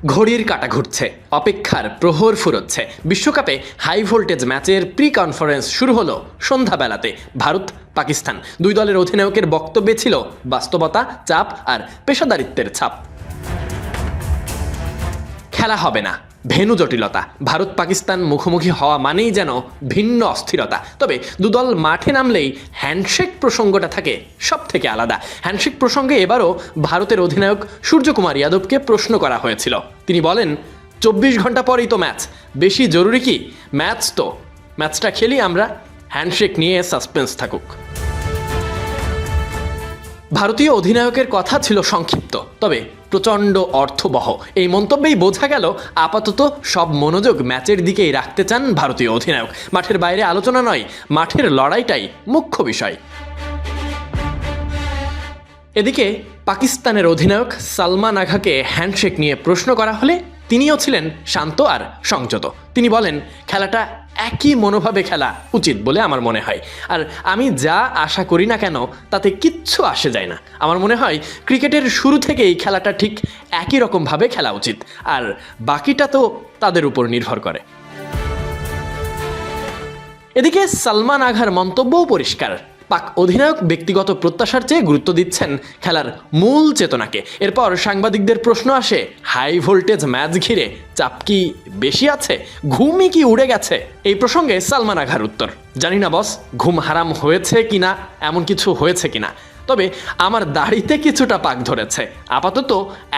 ঘড়ির কাঁটা ঘুরছে, অপেক্ষার প্রহর ফুরোচ্ছে। বিশ্বকাপে হাই ভোল্টেজ ম্যাচের প্রি কনফারেন্স শুরু হলো সন্ধ্যাবেলাতে। ভারত পাকিস্তান দুই দলের অধিনায়কের বক্তব্যে ছিল বাস্তবতা, চাপ আর পেশাদারিত্বের ছাপ। খেলা হবে না, ভেন্যু জটিলতা। ভারত পাকিস্তান মুখোমুখি হওয়া মানেই যেন ভিন্ন অস্থিরতা। তবে দুদল মাঠে নামলেই হ্যান্ডশেক প্রসঙ্গটা থাকে সব থেকে আলাদা। হ্যান্ডশেক প্রসঙ্গে এবারও ভারতের অধিনায়ক সূর্যকুমার যাদবকে প্রশ্ন করা হয়েছিল। তিনি বলেন, 24 ঘন্টা পরেই তো ম্যাচ, বেশি জরুরি কি? ম্যাচটা খেলি আমরা, হ্যান্ডশেক নিয়ে সাসপেন্স থাকুক। ভারতীয় অধিনায়কের কথা ছিল সংক্ষিপ্ত, তবে প্রচণ্ড অর্থবহ। এই মন্তব্যেই বোঝা গেল আপাতত সব মনোযোগ ম্যাচের দিকেই রাখতে চান ভারতীয় অধিনায়ক। মাঠের বাইরে আলোচনা নয়, মাঠের লড়াইটাই মুখ্য বিষয়। এদিকে পাকিস্তানের অধিনায়ক সালমান আঘাকে হ্যান্ডশেক নিয়ে প্রশ্ন করা হলে তিনিও ছিলেন শান্ত আর সংযত। তিনি বলেন, খেলাটা একই মনোভাবে খেলা উচিত বলে আমার মনে হয়। আর আমি যা আশা করি না কেন তাতে কিচ্ছু আসে যায় না। আমার মনে হয় ক্রিকেটের শুরু থেকেই খেলাটা ঠিক একই রকমভাবে খেলা উচিত, আর বাকিটা তো তাদের উপর নির্ভর করে। এদিকে সালমান আঘার মন্তব্যও পরিষ্কার। পাক অধিনায়ক ব্যক্তিগত প্রত্যাশার চেয়ে গুরুত্ব দিচ্ছেন খেলার মূল চেতনাকে। এরপর সাংবাদিকদের প্রশ্ন আসে, হাই ভোল্টেজ ম্যাচ ঘিরে চাপ কি বেশি আছে? ঘুমই কি উড়ে গেছে? এই প্রসঙ্গে সালমান আঘার উত্তর, জানি না বস, ঘুম হারাম হয়েছে কিনা, এমন কিছু হয়েছে কিনা, তবে আমার দাড়িতে কিছুটা পাক ধরেছে। আপাতত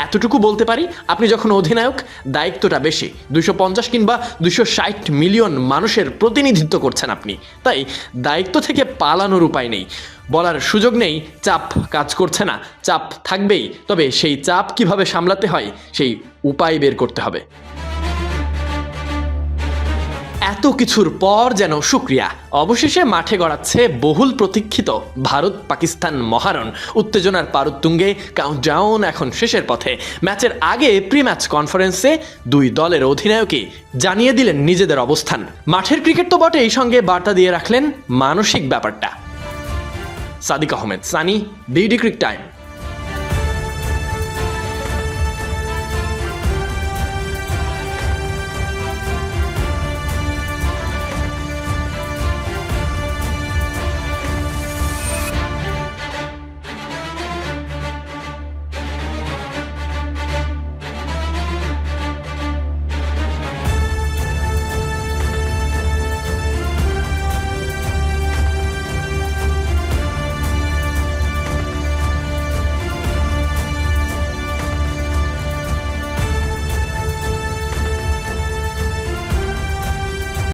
এতটুকু বলতে পারি, আপনি যখন অধিনায়ক, দায়িত্বটা বেশি। 250 কিংবা 260 মিলিয়ন মানুষের প্রতিনিধিত্ব করছেন আপনি, তাই দায়িত্ব থেকে পালানোর উপায় নেই, বলার সুযোগ নেই চাপ কাজ করছে না। চাপ থাকবেই, তবে সেই চাপ কিভাবে সামলাতে হয় সেই উপায় বের করতে হবে। এত কিছুর পর যেন শুকরিয়া, অবশেষে মাঠে গড়াচ্ছে বহুল প্রতীক্ষিত ভারত পাকিস্তান মহারণ। উত্তেজনার পারুত্তুঙ্গে, কাউন্টডাউন এখন শেষের পথে। ম্যাচের আগে প্রি ম্যাচ কনফারেন্সে দুই দলের অধিনায়কই জানিয়ে দিলেন নিজেদের অবস্থান। মাঠের ক্রিকেট তো বটে, এই সঙ্গে বার্তা দিয়ে রাখলেন মানসিক ব্যাপারটা। Sadiq Ahmed, Sunny, BD cric time.